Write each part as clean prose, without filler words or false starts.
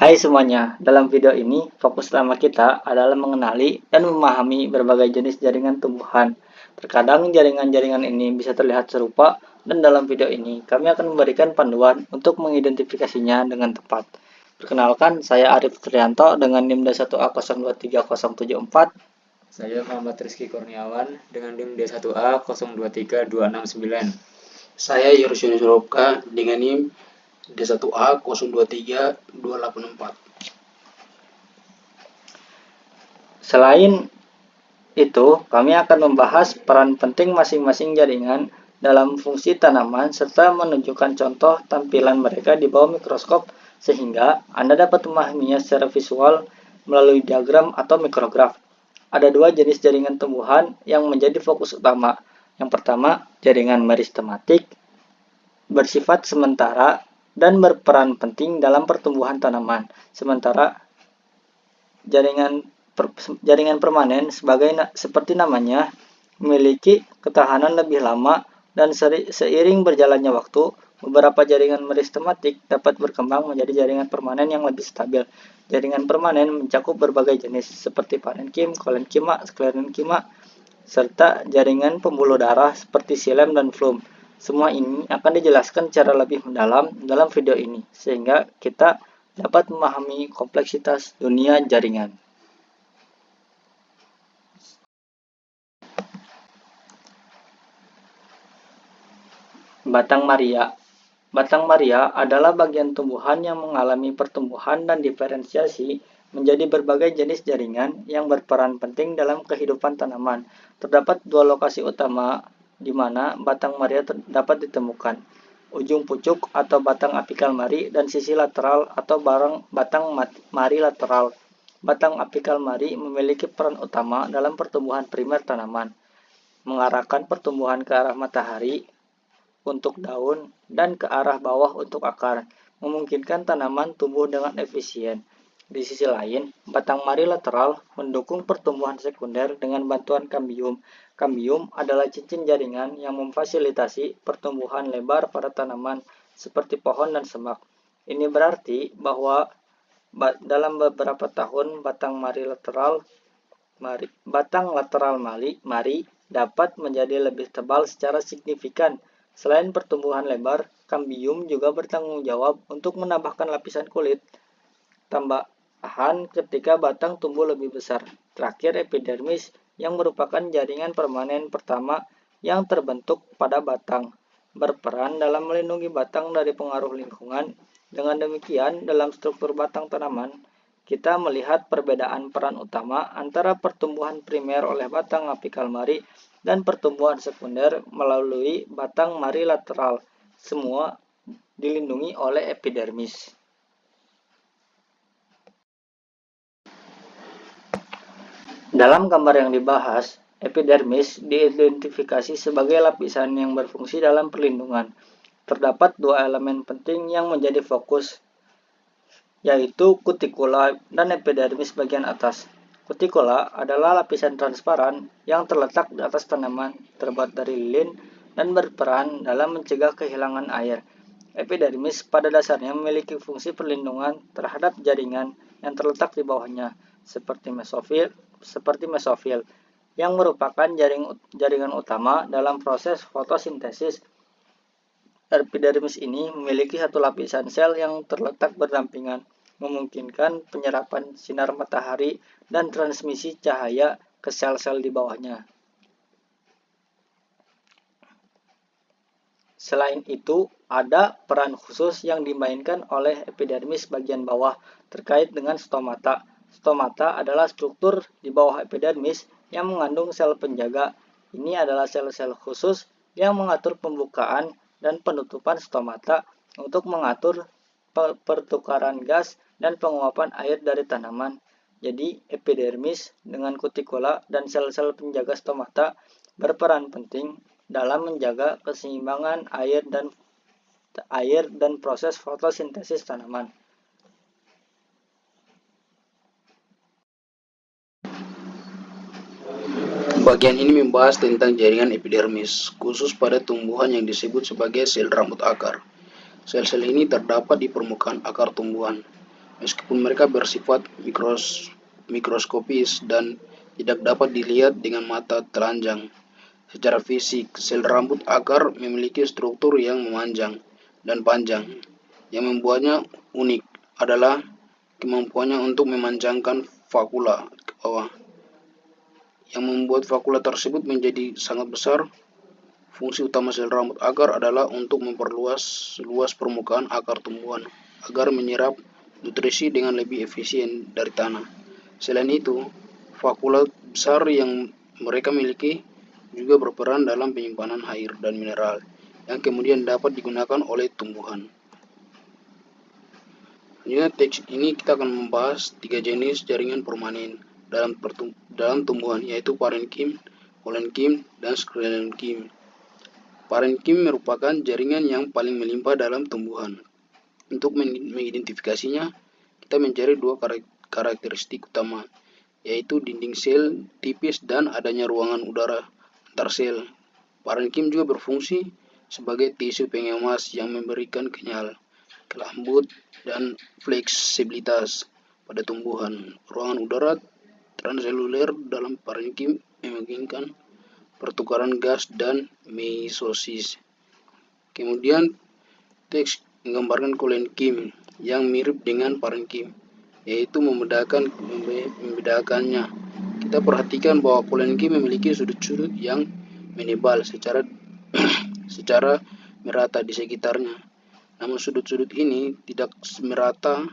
Hai semuanya, dalam video ini fokus utama kita adalah mengenali dan memahami berbagai jenis jaringan tumbuhan. Terkadang jaringan-jaringan ini bisa terlihat serupa, dan dalam video ini kami akan memberikan panduan untuk mengidentifikasinya dengan tepat. Perkenalkan, saya Arif Trianto dengan NIM D1A023074. Saya Muhammad Rizky Kurniawan dengan NIM D1A023269. Saya Yurus Robka dengan NIM D1A023284. Selain itu, kami akan membahas peran penting masing-masing jaringan dalam fungsi tanaman serta menunjukkan contoh tampilan mereka di bawah mikroskop sehingga Anda dapat memahaminya secara visual melalui diagram atau mikrograf. Ada dua jenis jaringan tumbuhan yang menjadi fokus utama. Yang pertama, jaringan meristematik, bersifat sementara dan berperan penting dalam pertumbuhan tanaman. Sementara jaringan permanen seperti namanya memiliki ketahanan lebih lama dan seiring berjalannya waktu, beberapa jaringan meristematik dapat berkembang menjadi jaringan permanen yang lebih stabil. Jaringan permanen mencakup berbagai jenis seperti parenkim, kolenkima, sklerenkima, serta jaringan pembuluh darah seperti xilem dan phloem. Semua ini akan dijelaskan secara lebih mendalam dalam video ini, sehingga kita dapat memahami kompleksitas dunia jaringan. Batang Maria. Batang Maria adalah bagian tumbuhan yang mengalami pertumbuhan dan diferensiasi menjadi berbagai jenis jaringan yang berperan penting dalam kehidupan tanaman. Terdapat dua lokasi utama di mana batang Maria dapat ditemukan: ujung pucuk atau batang apikal mari dan sisi lateral atau batang mari lateral. Batang apikal mari memiliki peran utama dalam pertumbuhan primer tanaman, mengarahkan pertumbuhan ke arah matahari untuk daun dan ke arah bawah untuk akar, memungkinkan tanaman tumbuh dengan efisien. Di sisi lain, batang mari lateral mendukung pertumbuhan sekunder dengan bantuan kambium. Kambium adalah cincin jaringan yang memfasilitasi pertumbuhan lebar pada tanaman seperti pohon dan semak. Ini berarti bahwa dalam beberapa tahun batang lateral mari dapat menjadi lebih tebal secara signifikan. Selain pertumbuhan lebar, kambium juga bertanggung jawab untuk menambahkan lapisan kulit tambahan ketika batang tumbuh lebih besar. Terakhir, epidermis yang merupakan jaringan permanen pertama yang terbentuk pada batang, berperan dalam melindungi batang dari pengaruh lingkungan. Dengan demikian, dalam struktur batang tanaman, kita melihat perbedaan peran utama antara pertumbuhan primer oleh batang apikal mari dan pertumbuhan sekunder melalui batang mari lateral. Semua dilindungi oleh epidermis. Dalam gambar yang dibahas, epidermis diidentifikasi sebagai lapisan yang berfungsi dalam perlindungan. Terdapat dua elemen penting yang menjadi fokus, yaitu kutikula dan epidermis bagian atas. Kutikula adalah lapisan transparan yang terletak di atas tanaman, terbuat dari lilin dan berperan dalam mencegah kehilangan air. Epidermis pada dasarnya memiliki fungsi perlindungan terhadap jaringan yang terletak di bawahnya, seperti mesofil, yang merupakan jaringan utama dalam proses fotosintesis. Epidermis ini memiliki satu lapisan sel yang terletak berdampingan, memungkinkan penyerapan sinar matahari dan transmisi cahaya ke sel-sel di bawahnya. Selain itu, ada peran khusus yang dimainkan oleh epidermis bagian bawah terkait dengan stomata. Stomata adalah struktur di bawah epidermis yang mengandung sel penjaga. Ini adalah sel-sel khusus yang mengatur pembukaan dan penutupan stomata untuk mengatur pertukaran gas dan penguapan air dari tanaman. Jadi, epidermis dengan kutikula dan sel-sel penjaga stomata berperan penting dalam menjaga keseimbangan air dan proses fotosintesis tanaman. Bagian ini membahas tentang jaringan epidermis, khusus pada tumbuhan yang disebut sebagai sel rambut akar. Sel-sel ini terdapat di permukaan akar tumbuhan. meskipun mereka bersifat mikroskopis dan tidak dapat dilihat dengan mata telanjang. Secara fisik, sel rambut akar memiliki struktur yang memanjang dan panjang. Yang membuatnya unik adalah kemampuannya untuk memanjangkan vakula ke bawah. Yang membuat vakula tersebut menjadi sangat besar. Fungsi utama sel rambut akar adalah untuk memperluas luas permukaan akar tumbuhan agar menyerap nutrisi dengan lebih efisien dari tanah. Selain itu, vakula besar yang mereka miliki juga berperan dalam penyimpanan air dan mineral yang kemudian dapat digunakan oleh tumbuhan. Selanjutnya, teks ini kita akan membahas 3 jenis jaringan permanen dalam tumbuhan, yaitu parenkim, kolenkim, dan sklerenkim. Parenkim merupakan jaringan yang paling melimpah dalam tumbuhan. Untuk mengidentifikasinya, kita mencari 2 karakteristik utama, yaitu dinding sel tipis dan adanya ruangan udara antar sel. Parenkim juga berfungsi sebagai tisu pengemas yang memberikan kenyal, kelembut, dan fleksibilitas pada tumbuhan. Ruangan udara transseluler dalam parenkim memungkinkan pertukaran gas dan meiosis. Kemudian teks menggambarkan kolenkim yang mirip dengan parenkim, yaitu membedakannya. Kita perhatikan bahwa kolenkim memiliki sudut-sudut yang menebal secara merata di sekitarnya. Namun sudut-sudut ini tidak merata,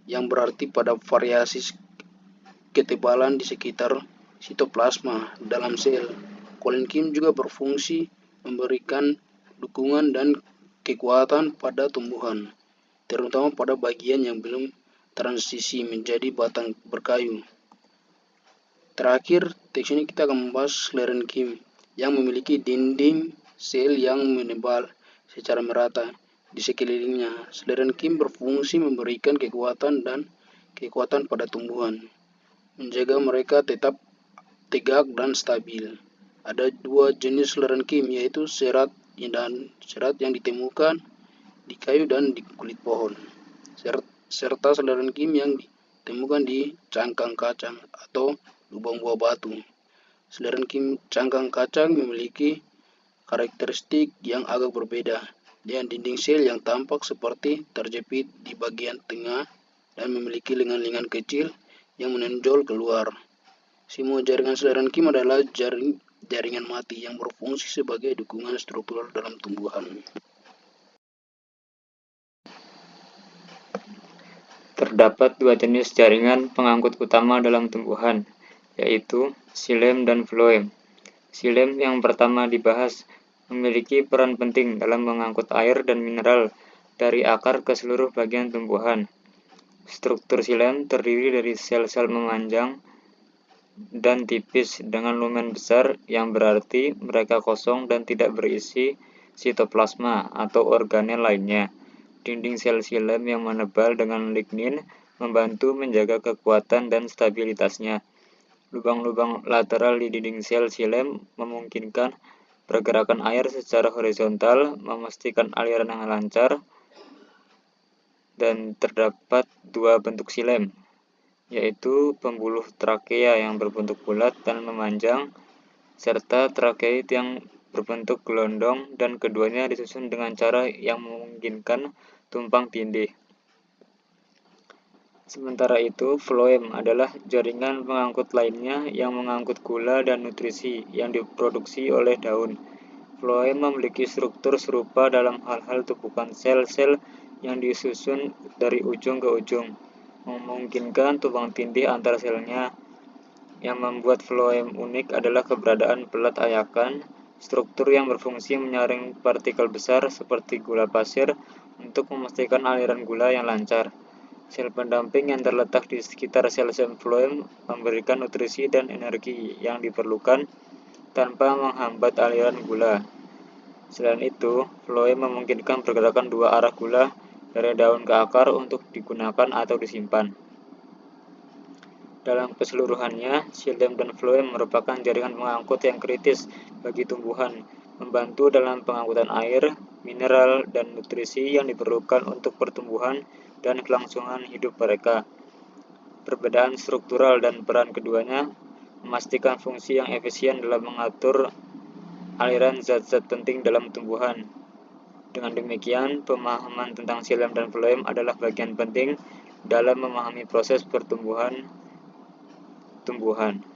yang berarti pada variasi ketebalan di sekitar sitoplasma dalam sel. Kolenkim juga berfungsi memberikan dukungan dan kekuatan pada tumbuhan, terutama pada bagian yang belum transisi menjadi batang berkayu. Terakhir, teks ini kita akan membahas sklerenkim yang memiliki dinding sel yang menebal secara merata di sekelilingnya. Sklerenkim berfungsi memberikan kekuatan pada tumbuhan, menjaga mereka tetap tegak dan stabil. Ada 2 jenis sklerenkim, yaitu serat yang ditemukan di kayu dan di kulit pohon, serta sklerenkim yang ditemukan di cangkang kacang atau lubang buah batu. Sklerenkim cangkang kacang memiliki karakteristik yang agak berbeda, dengan dinding sel yang tampak seperti terjepit di bagian tengah dan memiliki lengan-lengan kecil yang menonjol keluar. Semua jaringan sklerenkim adalah jaringan mati yang berfungsi sebagai dukungan struktural dalam tumbuhan. Terdapat 2 jenis jaringan pengangkut utama dalam tumbuhan, yaitu xilem dan floem. Xilem yang pertama dibahas memiliki peran penting dalam mengangkut air dan mineral dari akar ke seluruh bagian tumbuhan. Struktur xilem terdiri dari sel-sel memanjang dan tipis dengan lumen besar, yang berarti mereka kosong dan tidak berisi sitoplasma atau organel lainnya. Dinding sel xilem yang menebal dengan lignin membantu menjaga kekuatan dan stabilitasnya. Lubang-lubang lateral di dinding sel xilem memungkinkan pergerakan air secara horizontal, memastikan aliran yang lancar. Dan terdapat 2 bentuk xilem, yaitu pembuluh trakea yang berbentuk bulat dan memanjang, serta trakeit yang berbentuk gelondong, dan keduanya disusun dengan cara yang memungkinkan tumpang tindih. Sementara itu, floem adalah jaringan pengangkut lainnya yang mengangkut gula dan nutrisi yang diproduksi oleh daun. Floem memiliki struktur serupa dalam hal-hal tumpukan sel-sel yang disusun dari ujung ke ujung, memungkinkan tumpang tindih antar selnya. Yang membuat floem unik adalah keberadaan pelat ayakan, struktur yang berfungsi menyaring partikel besar seperti gula pasir untuk memastikan aliran gula yang lancar. Sel pendamping yang terletak di sekitar sel-sel floem memberikan nutrisi dan energi yang diperlukan tanpa menghambat aliran gula. Selain itu, floem memungkinkan pergerakan 2 arah gula dari daun ke akar untuk digunakan atau disimpan. Dalam keseluruhannya, xilem dan floem merupakan jaringan pengangkut yang kritis bagi tumbuhan, membantu dalam pengangkutan air, mineral, dan nutrisi yang diperlukan untuk pertumbuhan dan kelangsungan hidup mereka. Perbedaan struktural dan peran keduanya memastikan fungsi yang efisien dalam mengatur aliran zat-zat penting dalam tumbuhan. Dengan demikian, pemahaman tentang xilem dan floem adalah bagian penting dalam memahami proses pertumbuhan tumbuhan.